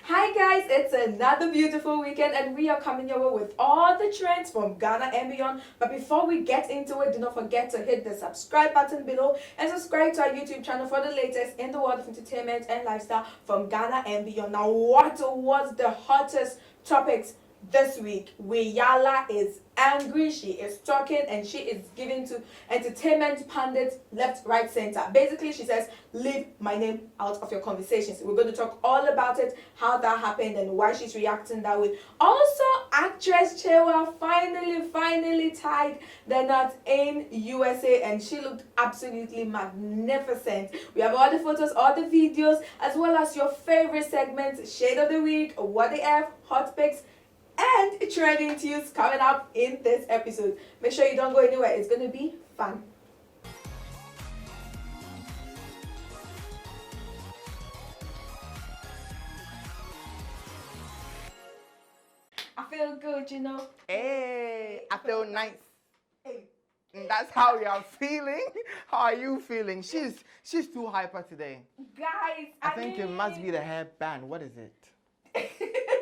Hi guys, it's another beautiful weekend and we are coming your way with all the trends from Ghana and beyond. But before we get into it, do not forget to hit the subscribe button below and subscribe to our YouTube channel for the latest in the world of entertainment and lifestyle from Ghana and beyond. Now, what was the hottest topics this week? Wiyala is angry, she is talking, and she is giving to entertainment pundits left, right, center. Basically, she says, leave my name out of your conversations. We're going to talk all about it, how that happened, and why she's reacting that way. Also, actress Chewa finally tied the knot in USA, and she looked absolutely magnificent. We have all the photos, all the videos, as well as your favorite segments, Shade of the Week, What the F, Hot Picks, and trending tunes coming up in this episode. Make sure you don't go anywhere. It's going to be fun. I feel good, you know. Hey, I feel nice. Hey. That's how we are feeling. How are you feeling? She's too hyper today. Guys, I think it must be the hairband. What is it?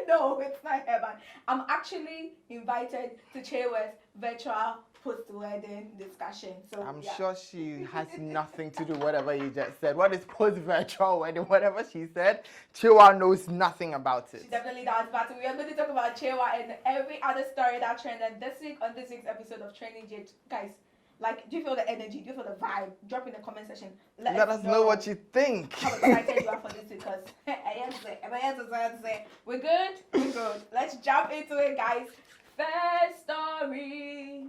No, it's not hairband. I'm actually invited to Chewa's virtual post-wedding discussion. So I'm sure she has nothing to do with whatever you just said. What is post-virtual wedding? Whatever she said, Chewa knows nothing about it. She definitely does, but we are going to talk about Chewa and every other story that trended this week on this week's episode of Trending J. Guys, like, do you feel the energy? Do you feel the vibe? Drop in the comment section. Let us know what you think. How excited you are for this because we're good. We're good. Let's jump into it, guys. First story.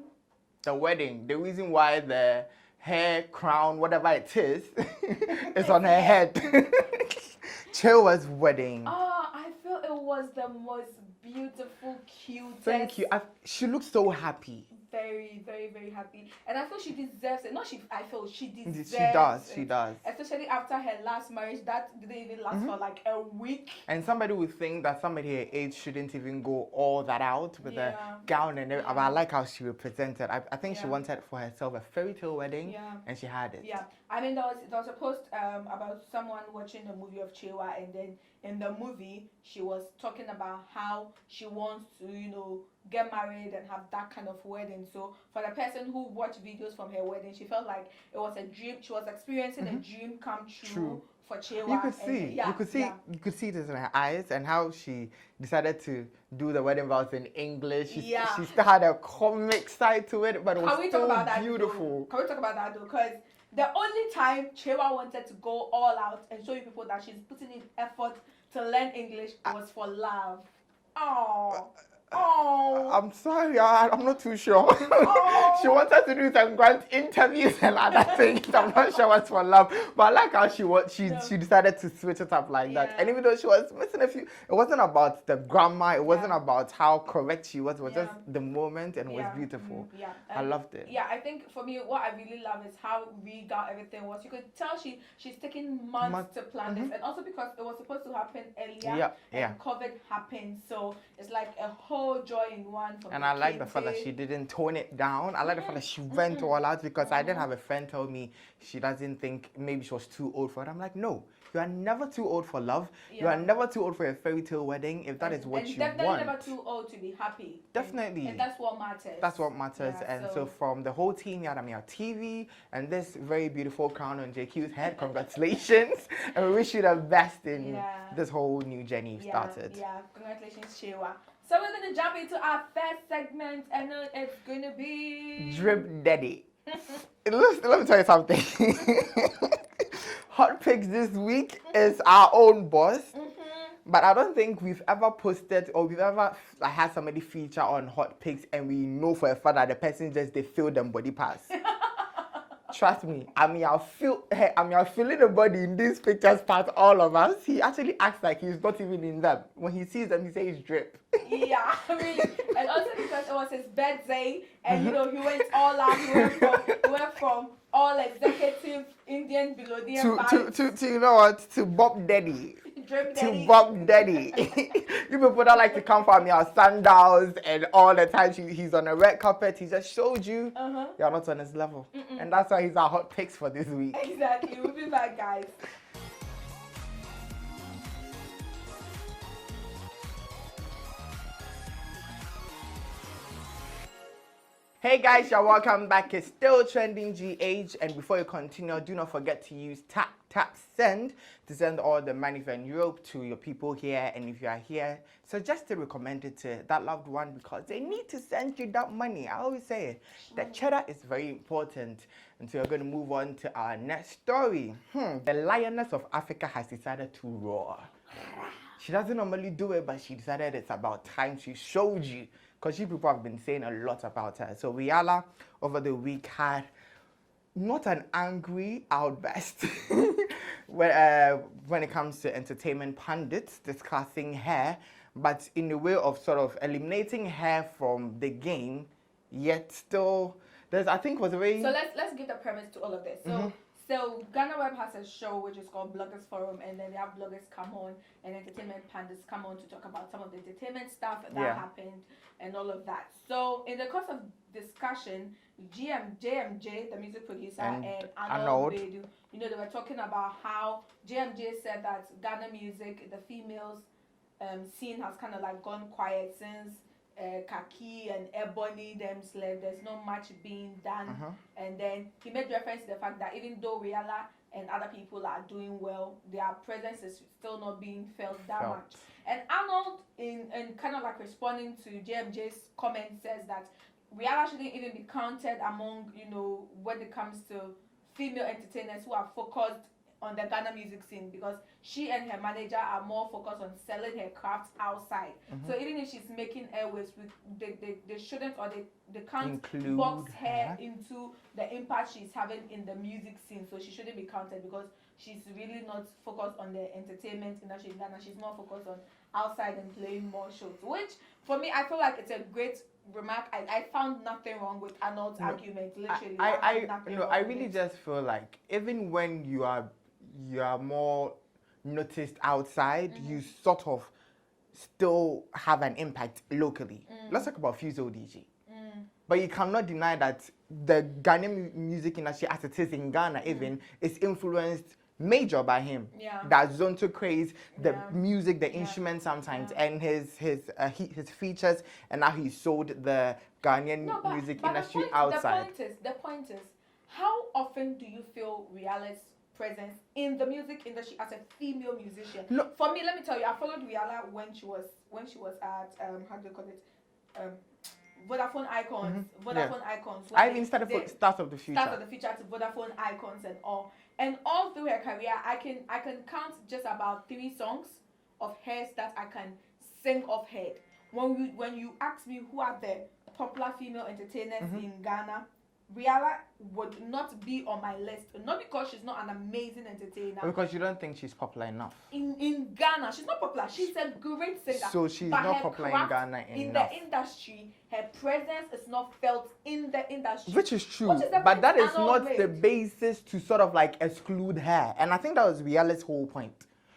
The wedding. The reason why the hair crown, whatever it is, is on her head. Chewa's wedding. Oh, I feel it was the most beautiful, cutest. Thank you. She looks so happy. Very happy, and I feel she deserves it. I feel she deserves She does. Especially after her last marriage that didn't even last for like a week. And somebody would think that somebody her age shouldn't even go all that out with a gown and everything. But I like how she represented. I think she wanted for herself a fairy tale wedding, and she had it. Yeah, I mean there was a post about someone watching a movie of Chewa, and then in the movie she was talking about how she wants to get married and have that kind of wedding. So for the person who watched videos from her wedding, she felt like it was a dream. She was experiencing a dream come true for Chewa. You could see this in her eyes and how she decided to do the wedding vows in English. She still had a comic side to it, but it was so beautiful. Can we talk about that though? Because the only time Chewa wanted to go all out and show you people that she's putting in effort to learn English was for love. Oh, I'm sorry, I'm not too sure. She wanted to do some grand interviews and other things. I'm not sure what's for love, but I like how she decided to switch it up like that. And even though she was missing a few, it wasn't about the grammar. It wasn't about how correct she was. It was just the moment, and it was beautiful. I loved it. Yeah, I think for me, what I really love is how regal everything was. You could tell she's taking months to plan this, and also because it was supposed to happen earlier, and COVID happened, so it's like a whole joy in one. And I like the fact that she didn't tone it down. I like the fact that she went all out, because I did have a friend tell me she doesn't think maybe she was too old for it. I'm like, no, you are never too old for love. You are never too old for a fairy tale wedding if that is what you want. Definitely never too old to be happy. Definitely. And that's what matters. That's what matters. So from the whole team here at Ameyaw TV and this very beautiful crown on JQ's head, congratulations. And we wish you the best in this whole new journey you started. Yeah, congratulations, Chewa. So we're going to jump into our first segment, and it's going to be... Drip Daddy. Let me tell you something. Hot Picks this week is our own boss. But I don't think we've ever posted or we've ever had somebody feature on Hot Picks and we know for a fact that the person they feel them body parts. Trust me, Ameyaw feeling the body in these pictures part all of us. He actually acts like he's not even in them. When he sees them, he says drip. Yeah, really. And also because it was his birthday, and he went all out. He went from all executive Indian billionaire to Bob Daddy. Drip Daddy. To Bob Daddy. You people don't like to come for me our sandals and all the time he's on a red carpet. He just showed you you're not on his level. And that's why he's our hot picks for this week. Exactly. We'll be back, guys. Hey guys, you're welcome back. It's still trending GH, and before you continue, do not forget to use tap send to send all the money from Europe to your people here. And if you are here, suggest to recommend it to that loved one because they need to send you that money. I always say it. The cheddar is very important. And so we're going to move on to our next story. The Lioness of Africa has decided to roar. She doesn't normally do it, but she decided it's about time she showed you. Because you people have been saying a lot about her. So Rihanna over the week had not an angry outburst when it comes to entertainment pundits discussing her, but in the way of sort of eliminating her from the game, yet still there's, I think, was a very... So let's give the premise to all of this. So Ghana Web has a show which is called Bloggers Forum, and then they have bloggers come on and entertainment pundits come on to talk about some of the entertainment stuff that happened and all of that. So in the course of discussion, JMJ, the music producer, and Arnold Bedu, you know, they were talking about how JMJ said that Ghana music, the females scene has kind of like gone quiet since Kaki and Ebony them slept. There's not much being done. And then he made reference to the fact that even though Rihanna and other people are doing well, their presence is still not being felt that much. And Arnold, in kind of like responding to JMJ's comment, says that Rihanna shouldn't even be counted among, you know, when it comes to female entertainers who are focused on the Ghana music scene, because she and her manager are more focused on selling her crafts outside. So even if she's making airwaves, they shouldn't, or they can't box her into the impact she's having in the music scene. So she shouldn't be counted because she's really not focused on the entertainment industry in Ghana. She's more focused on outside and playing more shows, which for me, I feel like it's a great remark. I found nothing wrong with Arnold's argument, literally. I really just feel like even when you are more noticed outside, you sort of still have an impact locally. Let's talk about Fuso DG. But you cannot deny that the Ghanaian music industry, as it is in Ghana even, is influenced major by him. That Zonto craze, the music, the instruments sometimes, and his features, and how he sold the Ghanaian music industry outside. The point is, how often do you feel Rihanna's presence in the music industry as a female musician? For me, let me tell you, I followed Rihanna when she was at how do you call it, Vodafone Icons. Icons. I even started for Start of the Future. Start of the Future to Vodafone Icons and all. And all through her career, I can count just about 3 songs of hers that I can sing off head. When you ask me who are the popular female entertainers in Ghana, Rihanna would not be on my list. Not because she's not an amazing entertainer. Because you don't think she's popular enough. In Ghana, she's not popular. She's a great singer. So she's not popular in Ghana enough. In the industry, her presence is not felt in the industry. Which is true. But that is not the basis to sort of like exclude her. And I think that was Rihanna's whole point.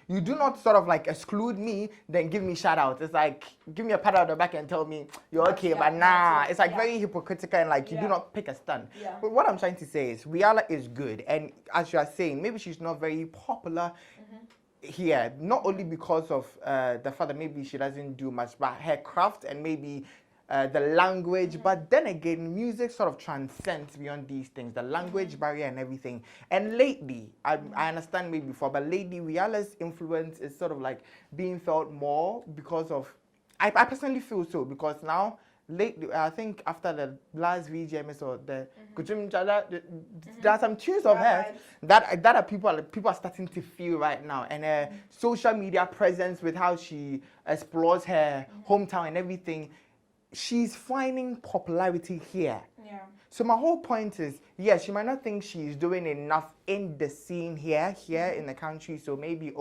You do not sort of like exclude me, then give me shout out. It's like, give me a pat on the back and tell me you're okay, but nah. It's like very hypocritical and like you do not pick a stand. But what I'm trying to say is Rihanna is good. And as you are saying, maybe she's not very popular here. Not only because of the fact that maybe she doesn't do much, but her craft and maybe the language, but then again, music sort of transcends beyond these things, the language barrier and everything. And lately, I understand maybe before, but lately, Rihanna's influence is sort of like being felt more because of, I personally feel so, because now, lately, I think after the last VGMS or the there are some tunes of hers that are people are starting to feel right now, and her social media presence with how she explores her hometown and everything. She's finding popularity here. So my whole point is, yes, she might not think she's doing enough in the scene here in the country, so maybe,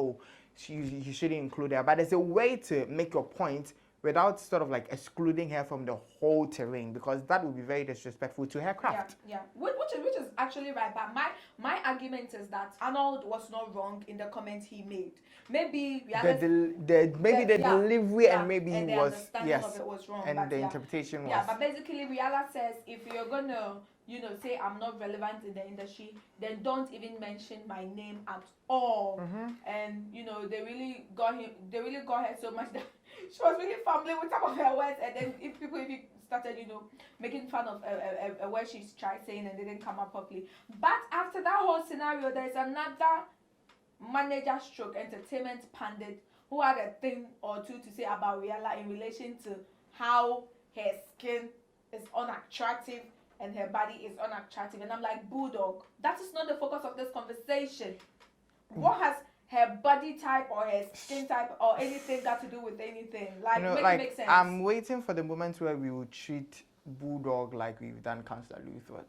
you shouldn't include her. But there's a way to make your point without sort of like excluding her from the whole terrain, because that would be very disrespectful to her craft. Which is actually right. But my argument is that Arnold was not wrong in the comment he made. Maybe the delivery and maybe and he the was understanding of it was wrong, and but the interpretation was. Yeah, but basically Rihanna says if you're gonna say I'm not relevant in the industry, then don't even mention my name at all. And they really got her so much that she was really fumbling with some of her words, and then if people even started, making fun of a word she's tried saying and didn't come up properly. But after that whole scenario, there's another manager stroke entertainment pundit who had a thing or two to say about Rihanna in relation to how her skin is unattractive and her body is unattractive. And I'm like, Bulldog, that is not the focus of this conversation. What has her body type or her skin type or anything got to do with anything? Like, make sense. I'm waiting for the moment where we will treat Bulldog like we've done Councillor Luthwood.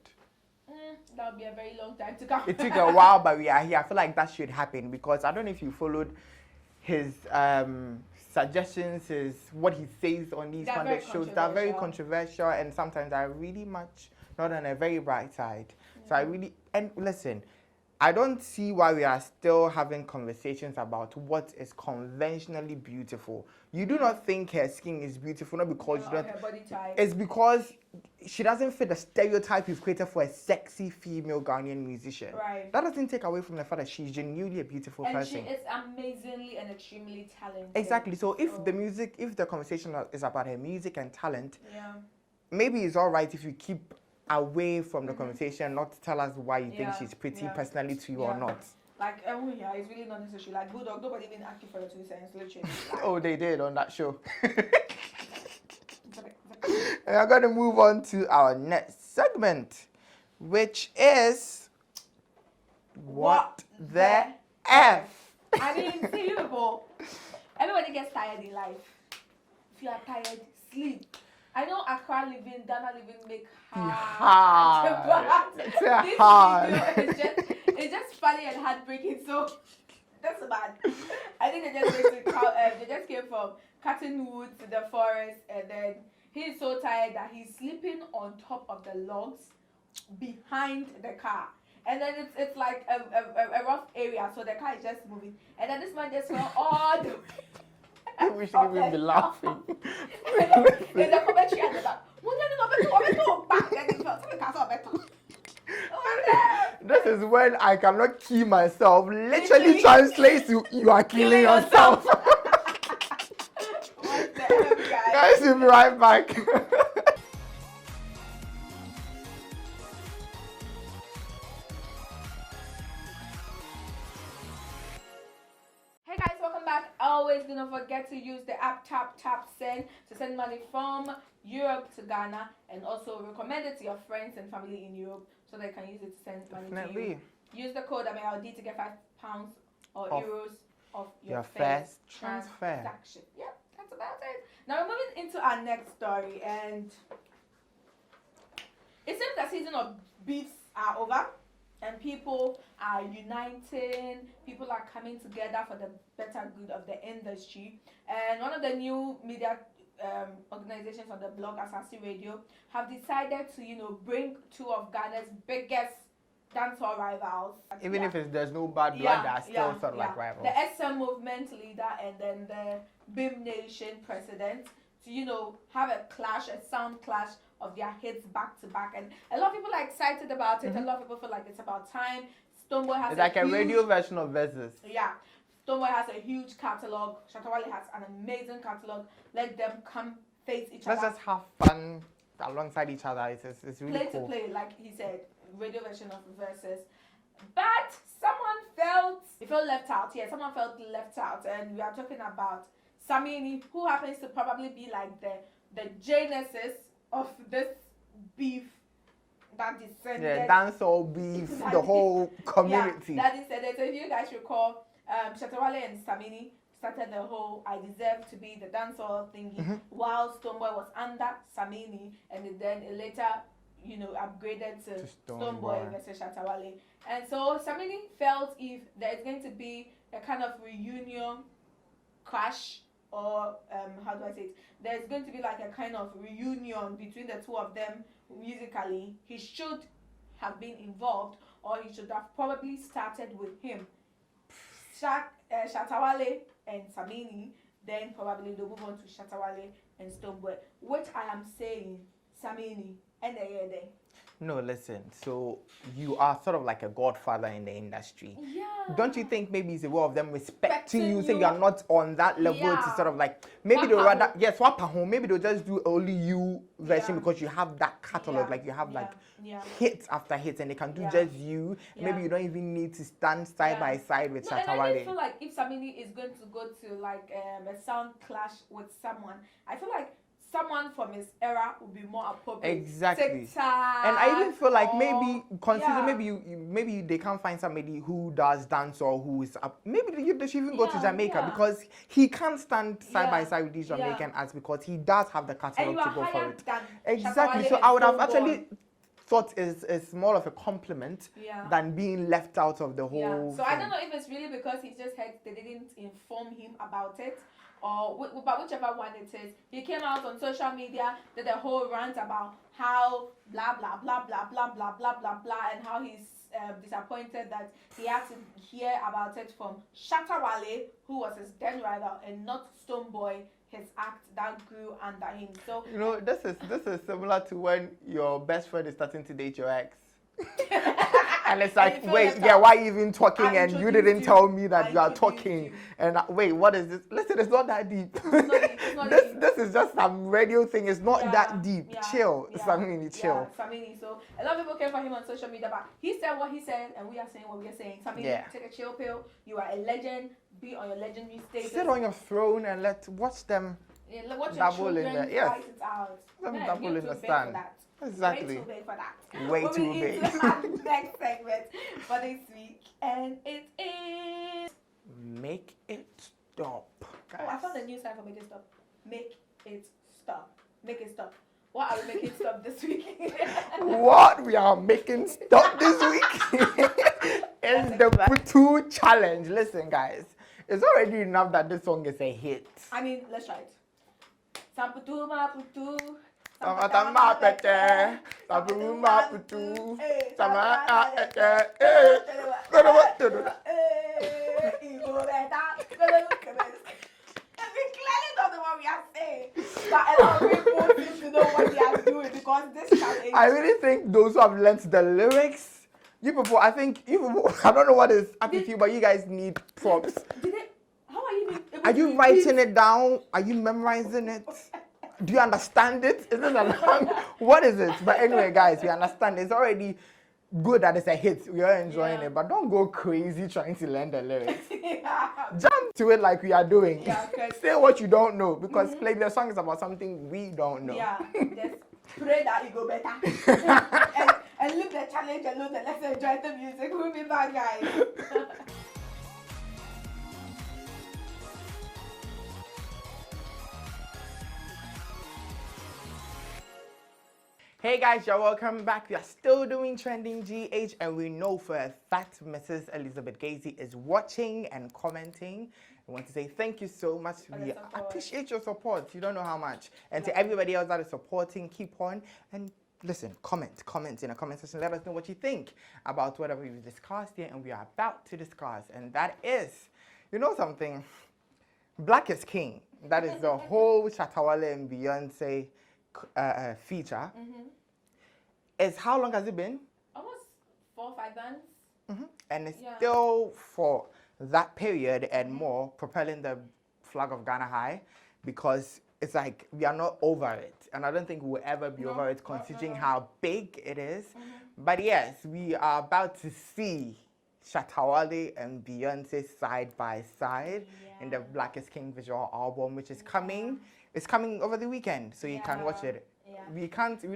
That would be a very long time to come. It took a while, but we are here. I feel like that should happen because I don't know if you followed his suggestions, what he says on these kind of shows. They're very controversial and sometimes are really much not on a very bright side. So and listen, I don't see why we are still having conversations about what is conventionally beautiful. You do not think her skin is beautiful, not because her body type. It's because she doesn't fit the stereotype you've created for a sexy female Ghanaian musician. Right. That doesn't take away from the fact that she's genuinely a beautiful person. And she is amazingly and extremely talented. Exactly. So if the conversation is about her music and talent, maybe it's all right if you keep away from the conversation, not to tell us why you think she's pretty personally to you or not. Like, it's really not necessary. Like, Bulldog, nobody even asked you for your 2 cents, literally. Like, oh, they did on that show. And I'm going to move on to our next segment, which is What the F? I mean, see, you people, everybody gets tired in life. If you are tired, sleep. I know Accra living, Ghana living make hard. This video is just funny and heartbreaking. So that's bad. I think they just came from Cottonwood to the forest, and then he's so tired that he's sleeping on top of the logs behind the car. And then it's like a rough area, so the car is just moving. And then this man just fell all the way. We should even be laughing. In the commentary at the back. This is when I cannot kill myself. Literally translates to you are killing yourself. Guys, we'll be right back. Always do not forget to use the app tap send to send money from Europe to Ghana, and also recommend it to your friends and family in Europe so they can use it to send money to you. Use the code Ameyaw to get £5 or euros of your first transaction. Yep, that's about it. Now we're moving into our next story, and it seems the season of beefs are over. And people are uniting, people are coming together for the better good of the industry. And one of the new media organizations on the blog, Asasi Radio, have decided to, bring 2 of Ghana's biggest dancehall rivals. Even if there's no bad blood, they're still sort of like rivals. The SM movement leader and then the BIM Nation president to, have a clash, a sound clash of their hits back to back, and a lot of people are excited about it. A lot of people feel like it's about time. Stonebwoy has a radio version of Versus. Yeah, Stonebwoy has a huge catalog. Shatta Wale has an amazing catalog. Let them come face each other. Let's just have fun alongside each other. It's really play cool. To play, like he said, radio version of Versus. But someone felt left out. Yeah, someone felt left out, and we are talking about Samini, who happens to probably be like the genesis of this beef that descended. Yeah, dancehall beef, the whole community. Yeah, that descended. So if you guys recall, Shatta Wale and Samini started the whole I deserve to be the dancehall thingy, while Stonebwoy was under Samini, and then it later, upgraded to Stonebwoy versus Shatta Wale. And so Samini felt if there's going to be a kind of reunion crash, or how do I say it? There's going to be like a kind of reunion between the 2 of them musically. He should have been involved, or he should have probably started with him. Shatta Wale and Samini, then probably they'll move on to Shatta Wale and Stonebwoy, which I am saying Samini and the No, listen. So you are sort of like a godfather in the industry. Yeah. Don't you think maybe it's a way of them respecting you, saying you. you're not on that level to Yeah. sort of like maybe they'll Swap rather home. swap at home. Maybe they'll just do only you version Yeah. because you have that catalog, Yeah. like you have Yeah. like Yeah. hits after hits, and they can do Yeah. just you. Yeah. Maybe you don't even need to stand side by side with No, and I just Shatawale. feel like if somebody is going to go to like a sound clash with someone, I feel like someone from his era would be more appropriate. Exactly. TikTok, And I even feel like or- maybe consider yeah. maybe they can't find somebody who does dance or who is up. Maybe they should even go to Yeah, Jamaica yeah. because he can't stand side by Yeah, side with these yeah. Jamaican acts because he does have the And catalog you to are go for higher it. than Exactly. Shatawale So and I would have Stonebwoy. actually thought it's more of a compliment Yeah. than being left out of the Yeah. whole So I thing. don't know if it's really because he just heard they didn't inform him about it, or but whichever one it is, he came out on social media, did a whole rant about how blah blah blah blah blah blah blah blah blah, and how he's disappointed that he had to hear about it from Shatawale, who was his then rival, and not Stonebwoy, his act that grew under him. So You know, this is similar to when your best friend is starting to date your ex. And it's like, And you feel wait, left yeah, out. why you even talking I and you introduced didn't you. tell me that I you are introduced talking? you. And wait, what is this? Listen, it's not that deep. It's not deep, it's not deep. This is just some radio thing. It's not Yeah, that deep. yeah, Chill, yeah, Samini, chill. Yeah, Samini. So a lot of people came for him on social media, but he said what he said, and we are saying what we are saying. Samini, Yeah. take a chill pill. You are a legend. Be on your legendary status. Sit on your throne and watch them. Yeah, look, watch your Double in children there, yes. fight it out. Let me Man, double you're in too the big stand. for that. Exactly. Way too big for that. Way Moving too big. into our next segment for this week, and it is. Make it stop, guys. Oh, I found a new sign for make it stop. Make it stop. Make it stop. What are we making stop this week? What we are making stop this week is the Putu challenge. Listen, guys, it's already enough that this song is a hit. I mean, let's try it. Samputu ma putu. Samatama pete, sapuma putu, sama ete, We clearly don't know what we are saying. But a lot of people seem to know what they are doing because this challenge. I really think those who have learnt the lyrics, you people, I don't know what is up with you, but you guys need props. How are you even able Are to you repeat? writing it down? Are you memorizing it? Do you understand it? Is it what is it? But anyway, guys, we understand. It's already good that it's a hit. We are enjoying Yeah. it, but don't go crazy trying to learn the lyrics. Yeah. Jump to it like we are doing. Yeah, 'cause- Say what you don't know because play the song is about something we don't know. Yeah, just pray that it go better. and leave the challenge alone and let's enjoy the music. We'll be back, guys. Hey guys, you're welcome back. We are still doing Trending GH, and we know for a fact Mrs. Elizabeth Gazy is watching and commenting. I want to say thank you so much. We support. appreciate your support. You don't know how much. And to everybody else that is supporting, keep on. And listen, comment in the comment section. Let us know what you think about whatever we've discussed here and we are about to discuss. And that is, you know something? Black is King. That is the whole Shatawale and Beyonce feature. Is how long has it been? Almost 4 or 5 months. And it's Yeah. still for that period and more propelling the flag of Ghana high because it's like we are not over it. And I don't think we'll ever be over it considering how big it is. But yes, we are about to see Shatawale and Beyonce side by side in the Blackest King visual album, which is coming. It's coming over the weekend, so you can watch it. Yeah. We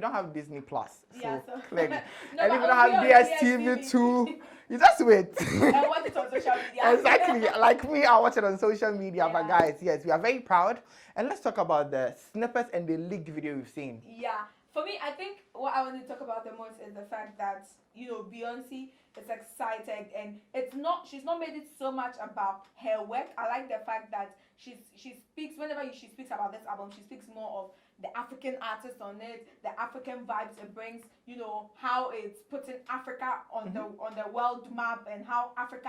don't have Disney Plus, so Yeah, so- clearly. No, And but if you don't have it'll be on DSTV too, you just wait. And watch it on social media. Exactly, like me, I watch it on social media. But Yeah. guys, yes, we are very proud. And let's talk about the snippets and the leaked video we've seen. Yeah. For me, I think what I want to talk about the most is the fact that, you know, Beyonce is excited and she's not made it so much about her work. I like the fact that she speaks whenever she speaks about this album, she speaks more of the African artist on it, the African vibes it brings, you know, how it's putting Africa on the world map, and how Africa.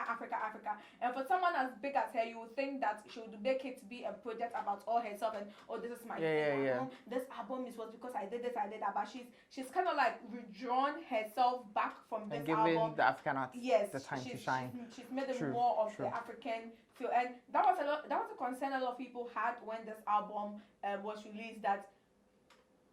And for someone as big as her, you would think that she would make it to be a project about all herself and, oh, this is my album. This album is was because I did this, I did that. But she's kind of like withdrawn herself back from this and giving album. the African artists Yes, the time to she's shine. she's made it more of the African feel, and that was a concern a lot of people had when this album was released, that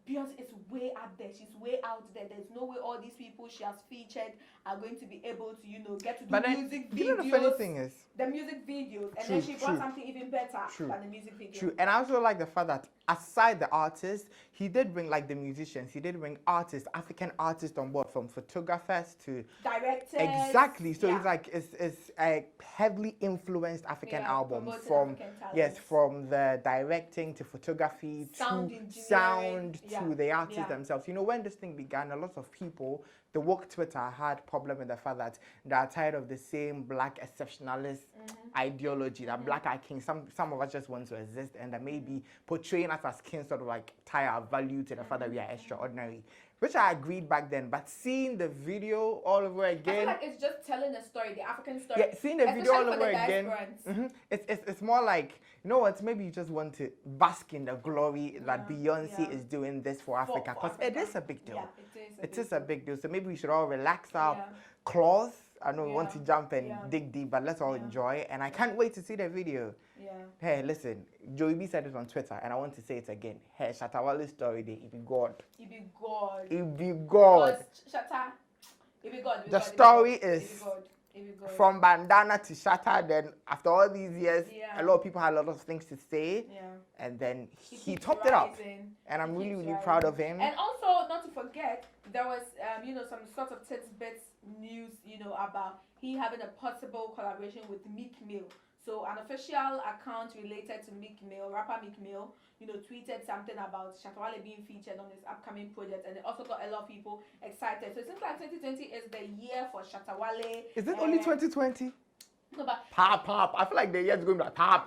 Beyonce is way up there. She's way out there. There's no way all these people she has featured are going to be able to, you know, get to do music videos. You know, the funny thing is, the music videos, and then she brought something even better than the music video. True, and I also like the fact that aside the artists, he did bring, like, the musicians. He did bring artists, African artists on board, from photographers to directors. Exactly. So it's like it's a heavily influenced African album, from African from the directing to photography to sound to the artists themselves. You know, when this thing began, a lot of people, the woke Twitter had problem with the fact that they are tired of the same black exceptionalist ideology, that black are kings. Some of us just want to exist, and that maybe portraying us as kings sort of like tie our value to the fact that we are extraordinary, which I agreed back then. But seeing the video all over again, I feel like it's just telling a story, the African story. Yeah, seeing the video all over again, it's more like, you know what, maybe you just want to bask in the glory that Beyonce is doing this for Africa, because it is a big deal. It is a big deal. So maybe we should all relax our claws. I know we want to jump and dig deep, but let's all enjoy. And I can't wait to see the video. Hey, listen, Joey B said it on Twitter, and I want to say it again. Hey, Shatawale's story, it be God. It be God. It be God. Shatta, it be God. The story is from bandana to Shatta. Then after all these years, a lot of people had a lot of things to say, and then he topped it up. And I'm really, really proud of him. And also, not to forget, there was you know, some sort of tidbits news, you know, about he having a possible collaboration with Meek Mill. So an official account related to Meek Mill, rapper Meek Mill, you know, tweeted something about Shatawale being featured on his upcoming project, and it also got a lot of people excited. So it seems like 2020 is the year for Shatawale. Is it only 2020? No, but pop. I feel like the year's going to be like pop.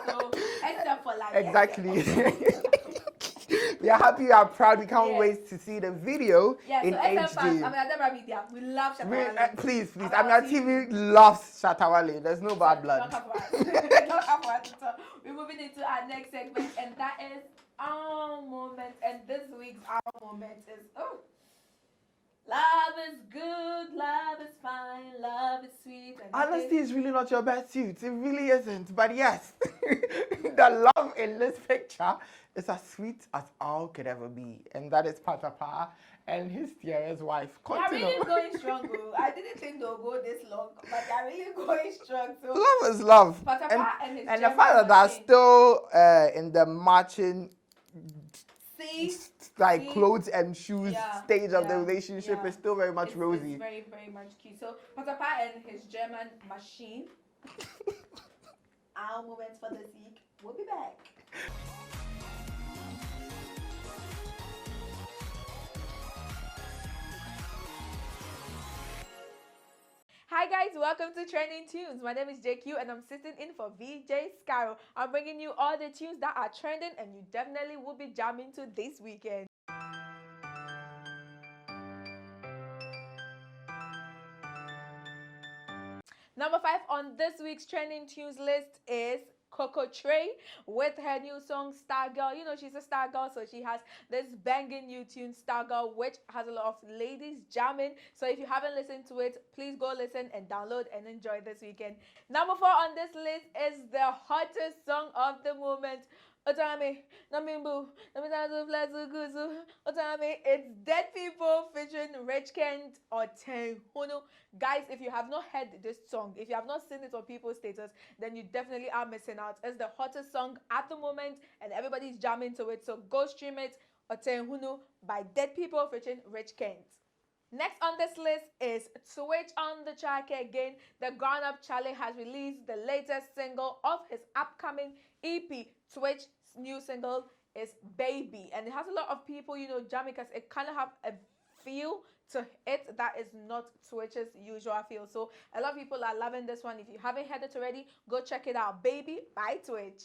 So, except for like exactly. We are happy, we are proud. We can't wait to see the video in HD. We love Shatawale. Please. Ameyaw TV loves Shatawale. There's no bad blood. We're moving into our next segment, and that is our moment. And this week's our moment is love is good, love is fine, love is sweet. Honesty is really not your best suit. It really isn't. But yes, the love in this picture is as sweet as all could ever be. And that is Patapaa and his dearest wife. They're really going strong, bro. I didn't think they'll go this long, but they're really going strong. So love is love. Patapaa and the fact that they're still in the marching clothes and shoes stage of the relationship is still very much rosy. It's very, very much cute. So Patapaa and his German machine. Our moments for this week. We'll be back. Hi guys, welcome to Trending Tunes. My name is JQ and I'm sitting in for VJ Scarrow. I'm bringing you all the tunes that are trending and you definitely will be jamming to this weekend. Number 5 on this week's Trending Tunes list is Coco Trey with her new song Star Girl. You know, she's a star girl, so she has this banging new tune Star Girl, which has a lot of ladies jamming. So if you haven't listened to it, please go listen and download and enjoy this weekend. Number 4 on this list is the hottest song of the moment. Otame, Namimbu, Otame, it's Dead People featuring Rich Kent or Tenhunu. Guys, if you have not heard this song, if you have not seen it on people's status, then you definitely are missing out. It's the hottest song at the moment and everybody's jamming to it. So go stream it, Tenhunu by Dead People featuring Rich Kent. Next on this list is Switch on the Track Again. The Grown Up Charlie has released the latest single of his upcoming EP. Switch's new single is Baby, and it has a lot of people, you know, jamming because it kind of have a feel to it that is not Twitch's usual feel. So a lot of people are loving this one. If you haven't heard it already, go check it out. Baby by Twitch.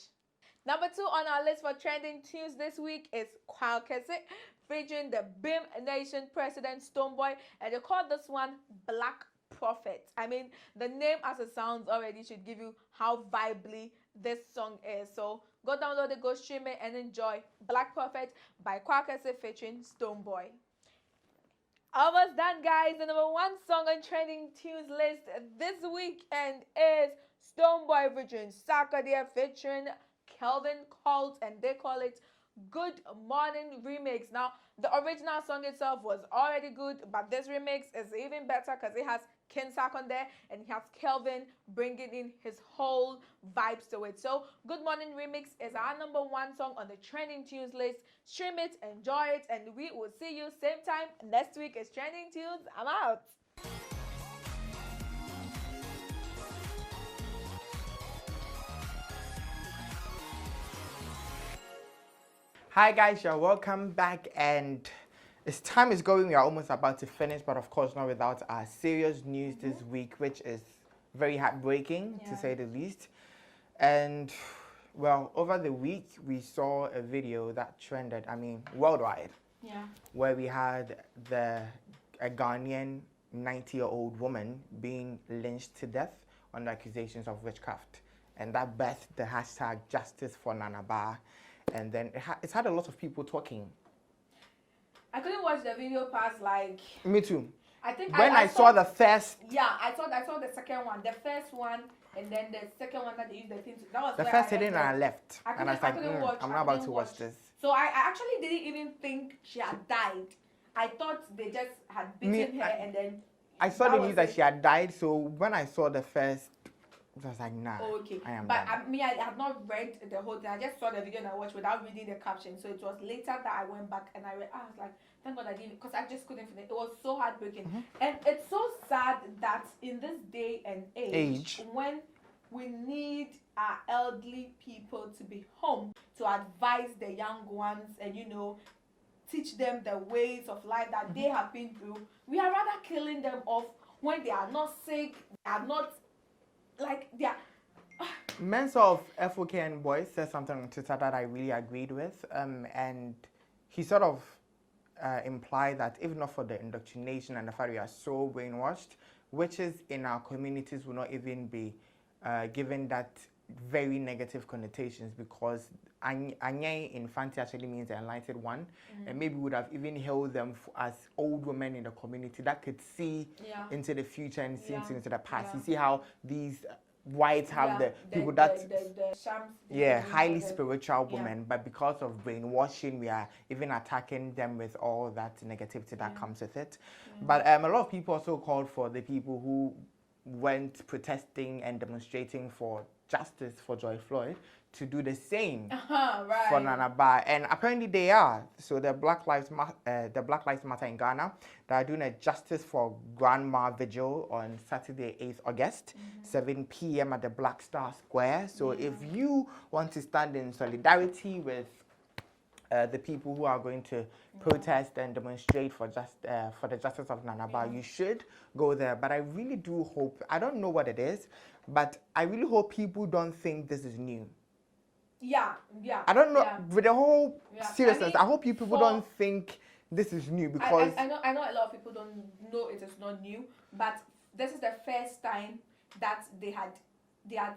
Number 2 on our list for trending tunes this week is Kwalkese featuring the BIM Nation president Stonebwoy, and they call this one Black Prophet. I mean, the name as it sounds already should give you how vibely this song is. So go download it, go stream it, and enjoy Black Prophet by Kwalkese featuring Stonebwoy. Almost done, guys. The number 1 song on trending tunes list this weekend is Stonebwoy featuring Sarkodie featuring Kelvin Colt, and they call it Good Morning Remix. Now, the original song itself was already good, but this remix is even better because it has Ken Sak on there and he has Kelvin bringing in his whole vibes to it. So, Good Morning Remix is our number 1 song on the trending tunes list. Stream it, enjoy it, and we will see you same time next week. Is trending tunes. I'm out. Hi guys, you're welcome back, and as time is going, we are almost about to finish, but of course not without our serious news this week, which is very heartbreaking to say the least. And well, over the week we saw a video that trended, I mean worldwide, where we had a Ghanaian 90-year-old woman being lynched to death on accusations of witchcraft, and that birthed the hashtag Justice for Nana Ba. And then it's had a lot of people talking. I couldn't watch the video past like... Me too. I think when I saw the first... Yeah, I saw the second one. The first one, and then the second one that they used the thing to... That was the first hidden and I left. And I was like, I'm not about to watch this. So I actually didn't even think she had died. I thought they just had beaten her and then... I saw the news that she had died, so when I saw the first... I was like, nah, okay. I am But done. I had not read the whole thing. I just saw the video and I watched without reading the caption. So it was later that I went back and I read. I was like, thank God I didn't, because I just couldn't finish. It was so heartbreaking. And it's so sad that in this day and age, when we need our elderly people to be home to advise the young ones and, you know, teach them the ways of life that they have been through, we are rather killing them off when they are not sick, they are not... like yeah. Men's of FOKN Boys said something on Twitter that I really agreed with, and he sort of implied that if not for the indoctrination and the fact we are so brainwashed, witches in our communities will not even be given that very negative connotations, because Anye Infanti actually means the enlightened one, and maybe would have even held them as old women in the community that could see into the future and see into the past. You see how these whites have the people that shams, highly spiritual women, but because of brainwashing, we are even attacking them with all that negativity that comes with it. But a lot of people also called for the people who went protesting and demonstrating for justice for Joy Floyd to do the same for Nana Ba, and apparently they are. So the Black Lives Matter in Ghana, they are doing a Justice for Grandma vigil on Saturday, 8th August, 7 p.m. at the Black Star Square. So if you want to stand in solidarity with the people who are going to protest and demonstrate for the justice of Nana Ba, you should go there. But I really do hope, I don't know what it is, but I really hope people don't think this is new. I don't know, with the whole seriousness, I hope you people don't think this is new, because... I know a lot of people don't know it is not new, but this is the first time that they had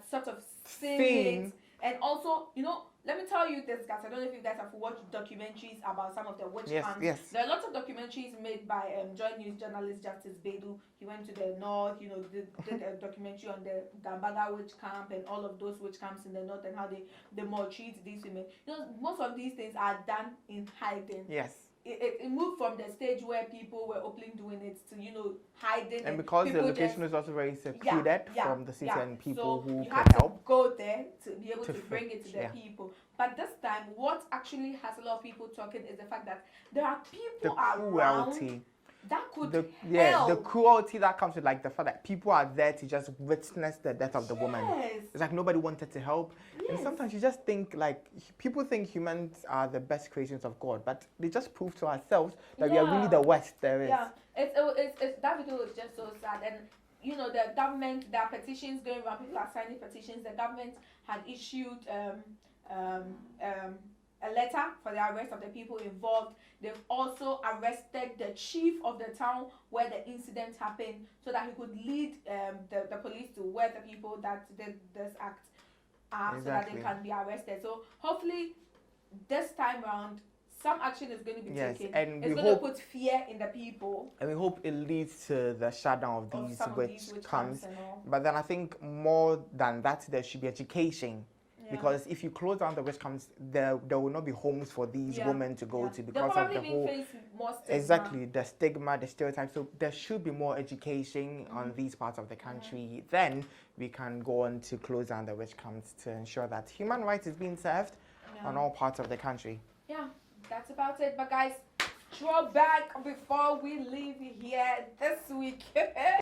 sort of seen it. And also, you know, let me tell you this, guys. I don't know if you guys have watched documentaries about some of the witch hunts. Yes. There are lots of documentaries made by Joy News journalist Justice Bedu. He went to the north, you know, did a documentary on the Gambaga witch camp and all of those witch camps in the north and how they maltreat these women. You know, most of these things are done in hiding. Yes. It moved from the stage where people were openly doing it to, you know, hiding. And because the location is also very secluded from the city and people who you can have help. to go there to be able to bring it to the people. But this time, what actually has a lot of people talking is the fact that there are people around that could the help. cruelty that comes with like the fact that people are there to just witness the death of the woman. Yes. It's like nobody wanted to help. And Yes. sometimes you just think like people think humans are the best creations of God, but they just prove to ourselves that we are really the worst there is. Yeah, it's that video is just so sad. And you know, the government, there are petitions going around, people are signing petitions. The government had issued a letter for the arrest of the people involved. They've also arrested the chief of the town where the incident happened, so that he could lead the police to where the people that did this act are, so that they can be arrested. So hopefully this time around some action is going to be taken. And it's going to put fear in the people. And we hope it leads to the shutdown of these witch camps. And all. But then I think more than that, there should be education. Yeah. Because if you close down the witch camps, there will not be homes for these women to go to because of the whole more stigma. Exactly, the stigma, the stereotypes. So there should be more education on these parts of the country. Then we can go on to close down the witch camps to ensure that human rights is being served on all parts of the country. Yeah, that's about it. But guys, throwback before we leave here this week.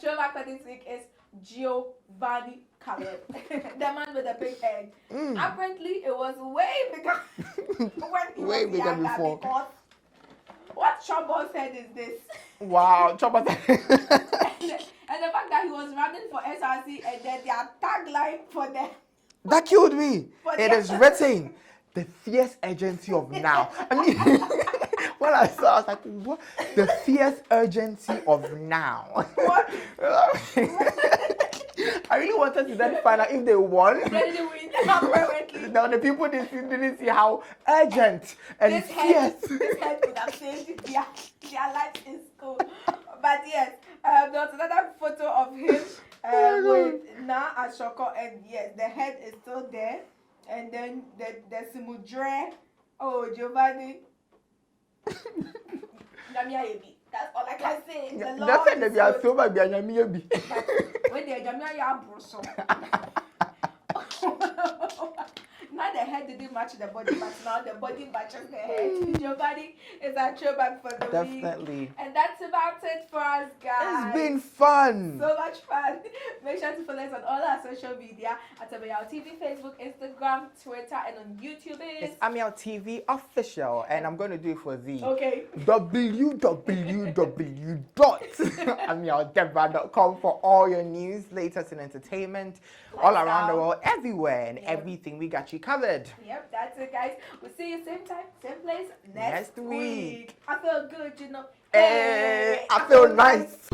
Throwback for this week is Giovanni Caleb, the man with the big head. Apparently, it was way bigger when he Way was bigger younger, before. because what Chombo said is this. Wow, Chopper. And the fact that he was running for SRC and then their tagline for them. That killed me. But It is written, the fierce urgency of now. I mean, when I saw, I was like, what? The fierce urgency of now. What? I really wanted to then find out if they won. They didn't win apparently. Now the people didn't see how urgent and This fierce. head could have saved their life in school. But yes, there was another photo of him with Na Ashoko, and yes, the head is still there. And then the Simudre, oh, Giovanni. Jamia Ebi. That's all I can say. The Lord That's is why they are good. so bad. Maybe. When they Jamia ya broso. Now the head didn't match the body, but now the body matches the head. Giovanni is a throwback for the week. Definitely. And that's about it for us, guys. It's been fun. So much fun. Make sure to follow us on all our social media at Ameyaw TV, Facebook, Instagram, Twitter, and on YouTube. It's Ameyaw TV official, and I'm going to do it for the www.ameyawdebra.com for all your news, latest and entertainment, all around the world, everywhere, and everything. We got you covered. Yep, that's it, guys. We'll see you same time, same place next week. I feel good, you know. Hey, I feel nice.